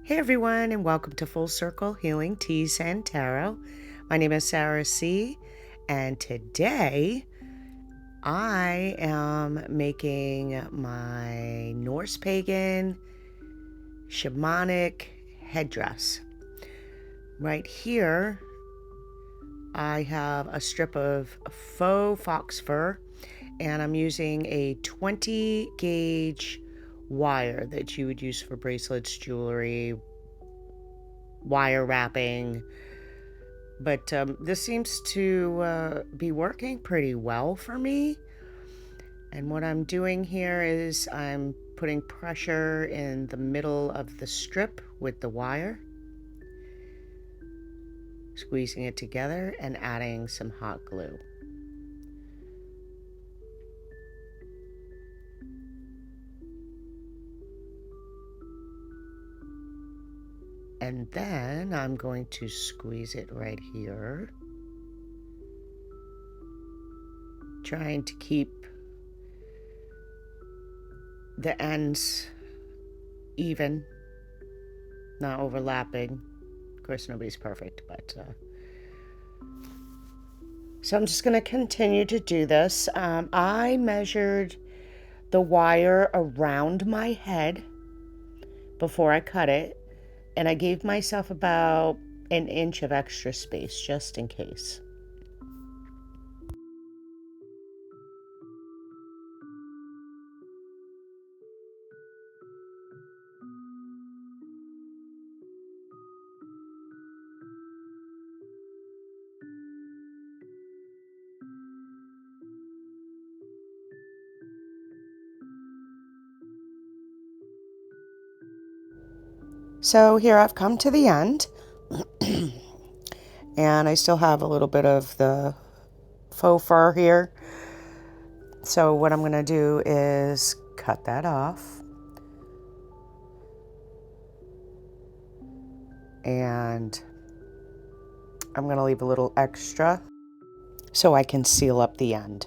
Hey everyone, and welcome to Full Circle Healing Teas and Tarot. My name is Sarah C, and today I am making my Norse pagan shamanic headdress. Right here, I have a strip of faux fox fur, and I'm using a 20 gauge wire that you would use for bracelets, jewelry, wire wrapping. But this seems to be working pretty well for me. And what I'm doing here is I'm putting pressure in the middle of the strip with the wire, squeezing it together and adding some hot glue. And then I'm going to squeeze it right here, trying to keep the ends even, not overlapping. Of course, nobody's perfect, but so I'm just going to continue to do this. I measured the wire around my head before I cut it, and I gave myself about an inch of extra space just in case. So here I've come to the end, and I still have a little bit of the faux fur here. So what I'm going to do is cut that off. And I'm going to leave a little extra so I can seal up the end.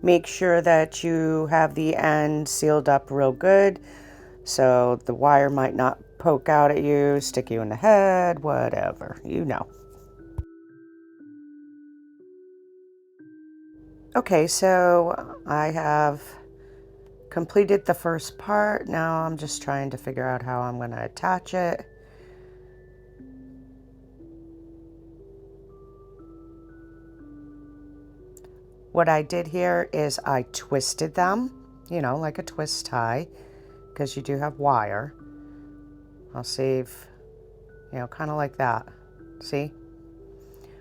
Make sure that you have the end sealed up real good so the wire might not poke out at you, stick you in the head, whatever, you know. Okay, so I have completed the first part. Now I'm just trying to figure out how I'm going to attach it. What I did here is I twisted them, you know, like a twist tie, because you do have wire. I'll save, you know, kind of like that. See?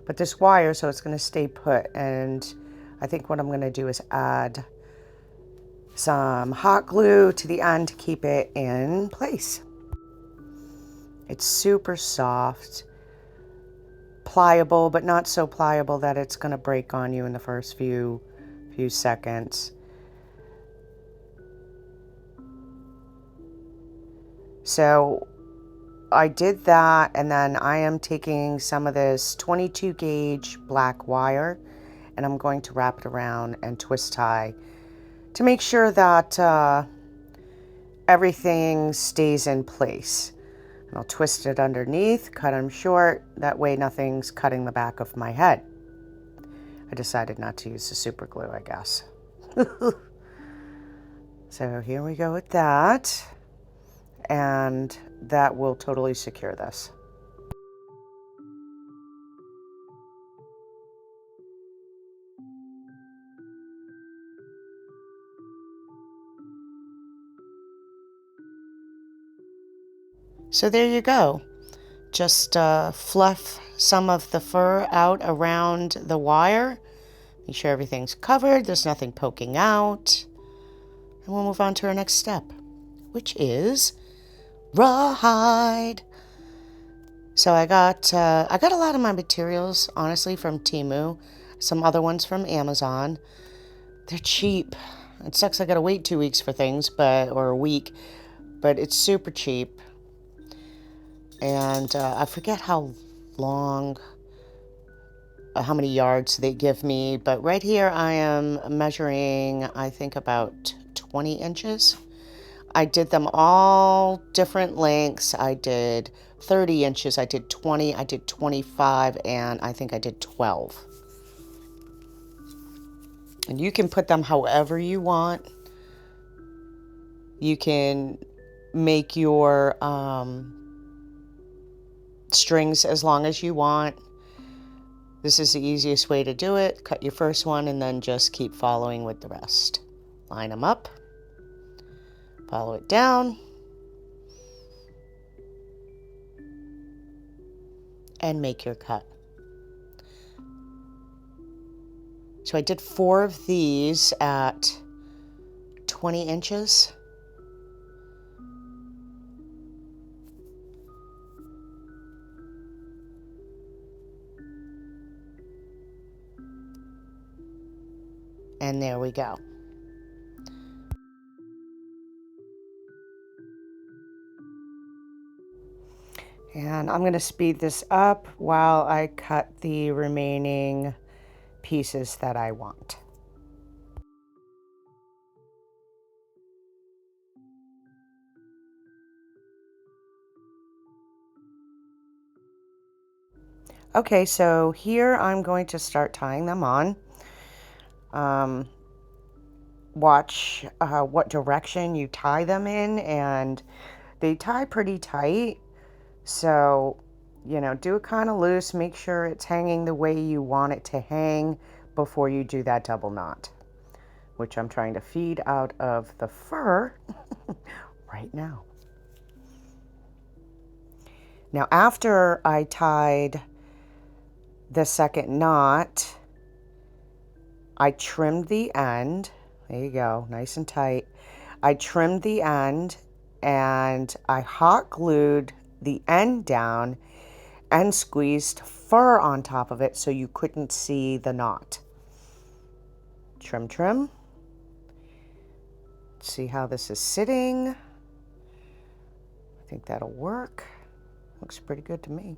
But this wire, so it's going to stay put. And I think what I'm going to do is add some hot glue to the end to keep it in place. It's super soft, pliable, but not so pliable that it's going to break on you in the first few seconds. So I did that, and then I am taking some of this 22 gauge black wire, and I'm going to wrap it around and twist tie to make sure that everything stays in place. And I'll twist it underneath, cut them short, that way nothing's cutting the back of my head. I decided not to use the super glue, I guess. So here we go with that, and that will totally secure this. So there you go. Just fluff some of the fur out around the wire. Make sure everything's covered, there's nothing poking out. And we'll move on to our next step, which is rawhide. So I got a lot of my materials, honestly, from Temu. Some other ones from Amazon. They're cheap. It sucks I gotta wait 2 weeks for things, or a week. but it's super cheap. And I forget how long, how many yards they give me, but right here I am measuring, I think, about 20 inches. I did them all different lengths. I did 30 inches, I did 20, I did 25, and I think I did 12. And you can put them however you want. You can make your strings as long as you want. This is the easiest way to do it. Cut your first one and then just keep following with the rest. Line them up, follow it down, and make your cut. So I did 4 of these at 20 inches. And there we go. And I'm going to speed this up while I cut the remaining pieces that I want. Okay, so here I'm going to start tying them on. Watch what direction you tie them in, and they tie pretty tight. So, you know, do it kind of loose. Make sure it's hanging the way you want it to hang before you do that double knot, which I'm trying to feed out of the fur right now. Now, after I tied the second knot, I trimmed the end. There you go, nice and tight. I trimmed the end and I hot glued the end down and squeezed fur on top of it so you couldn't see the knot. Trim, trim. See how this is sitting. I think that'll work. Looks pretty good to me.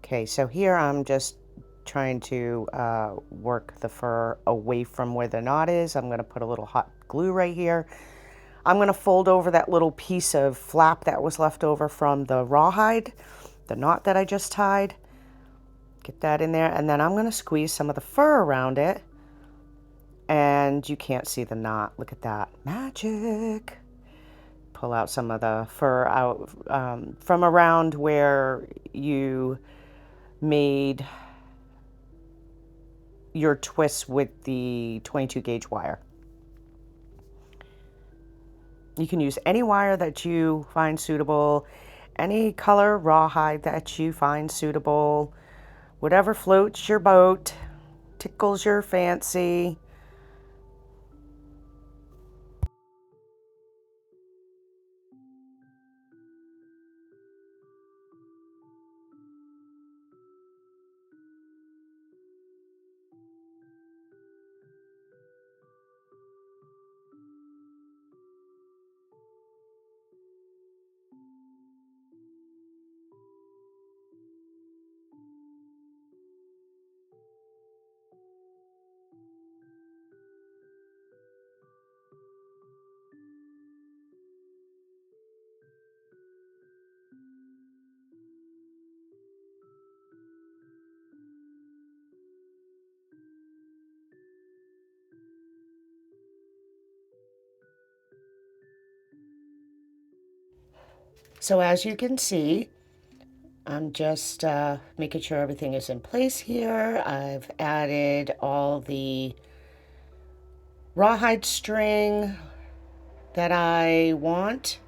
Okay, so here I'm just trying to work the fur away from where the knot is. I'm going to put a little hot glue right here. I'm going to fold over that little piece of flap that was left over from the rawhide, the knot that I just tied. Get that in there, and then I'm going to squeeze some of the fur around it. And you can't see the knot. Look at that. Magic. Pull out some of the fur out from around where you made your twists with the 22 gauge wire. You can use any wire that you find suitable, any color rawhide that you find suitable, whatever floats your boat, tickles your fancy. So as you can see, I'm just making sure everything is in place here. I've added all the rawhide string that I want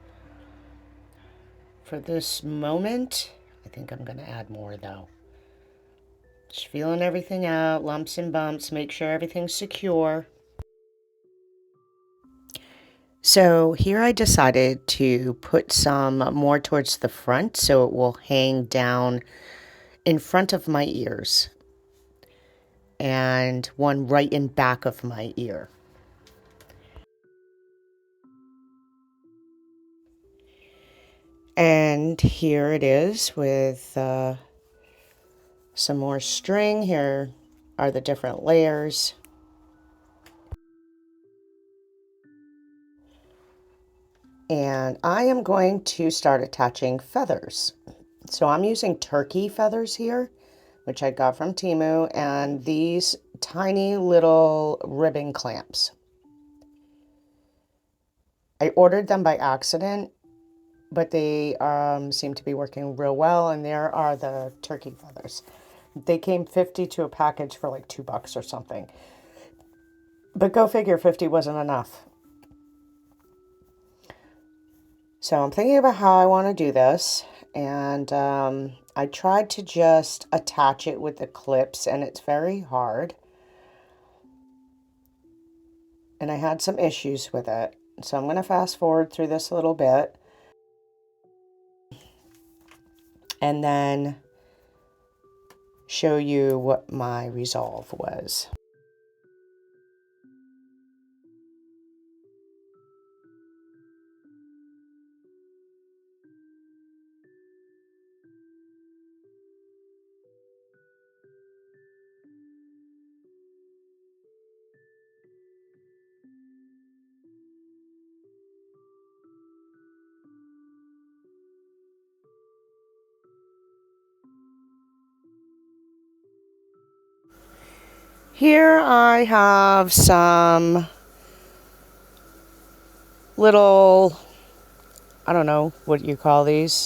for this moment. I think I'm going to add more though. Just feeling everything out, lumps and bumps, make sure everything's secure. So here I decided to put some more towards the front so it will hang down in front of my ears. and one right in back of my ear. And here it is with some more string. Here are the different layers. And I am going to start attaching feathers. So I'm using turkey feathers here, which I got from Temu, and these tiny little ribbon clamps. I ordered them by accident, but they seem to be working real well, and there are the turkey feathers. They came 50 to a package for like $2 or something. But go figure, 50 wasn't enough. So I'm thinking about how I want to do this, and I tried to just attach it with the clips, and it's very hard. And I had some issues with it. So I'm going to fast forward through this a little bit. And then show you what my resolve was. Here I have some little, I don't know what you call these,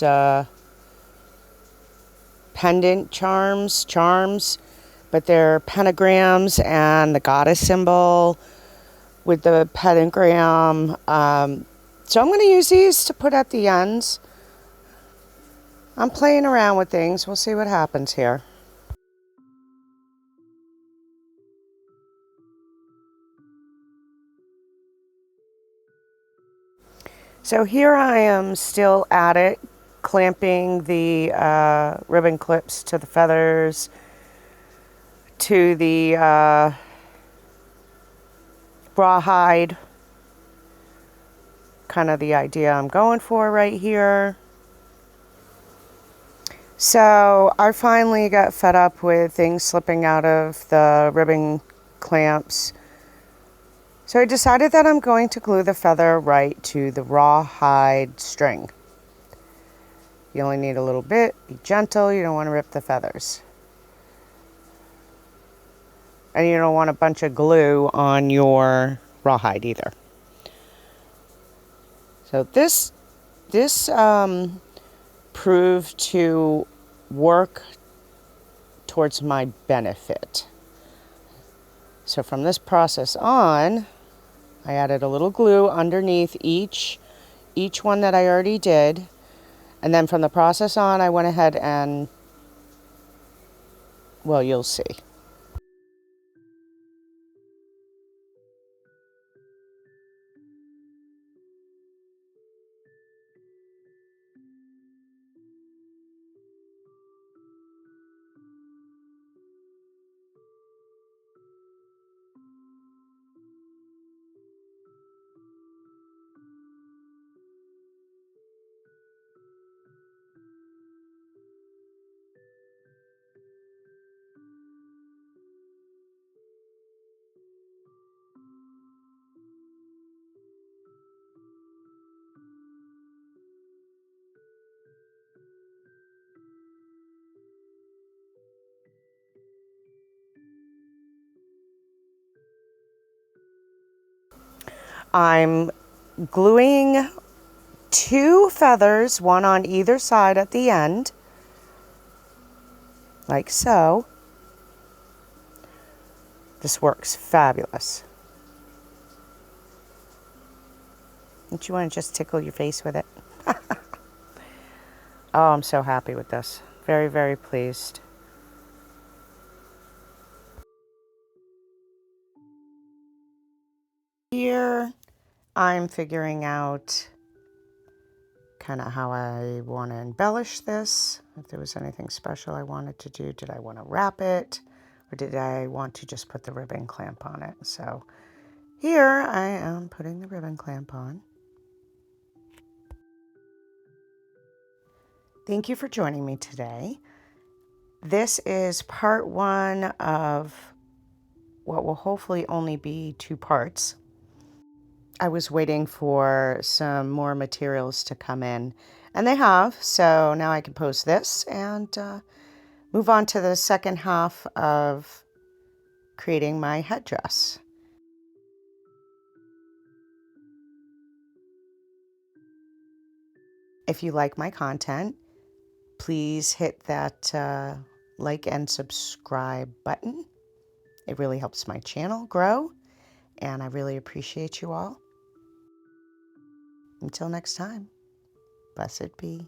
pendant charms, but they're pentagrams and the goddess symbol with the pentagram. So I'm going to use these to put at the ends. I'm playing around with things. We'll see what happens here. So here I am still at it, clamping the ribbon clips to the feathers, to the rawhide. Kind of the idea I'm going for right here. So I finally got fed up with things slipping out of the ribbon clamps. So I decided that I'm going to glue the feather right to the rawhide string. You only need a little bit. Be gentle. You don't want to rip the feathers. And you don't want a bunch of glue on your rawhide either. So this proved to work towards my benefit. So from this process on, I added a little glue underneath each one that I already did. And then from the process on, I went ahead and, well, you'll see. I'm gluing 2 feathers, one on either side at the end, like so. This works fabulous. Don't you want to just tickle your face with it? Oh, I'm so happy with this. Very, very pleased. Here, I'm figuring out kind of how I want to embellish this. If there was anything special I wanted to do. Did I want to wrap it? or did I want to just put the ribbon clamp on it? So here I am putting the ribbon clamp on. Thank you for joining me today. This is part 1 of what will hopefully only be 2 parts. I was waiting for some more materials to come in, and they have, so now I can post this and move on to the second half of creating my headdress. If you like my content, please hit that like and subscribe button. It really helps my channel grow, and I really appreciate you all. Until next time, blessed be.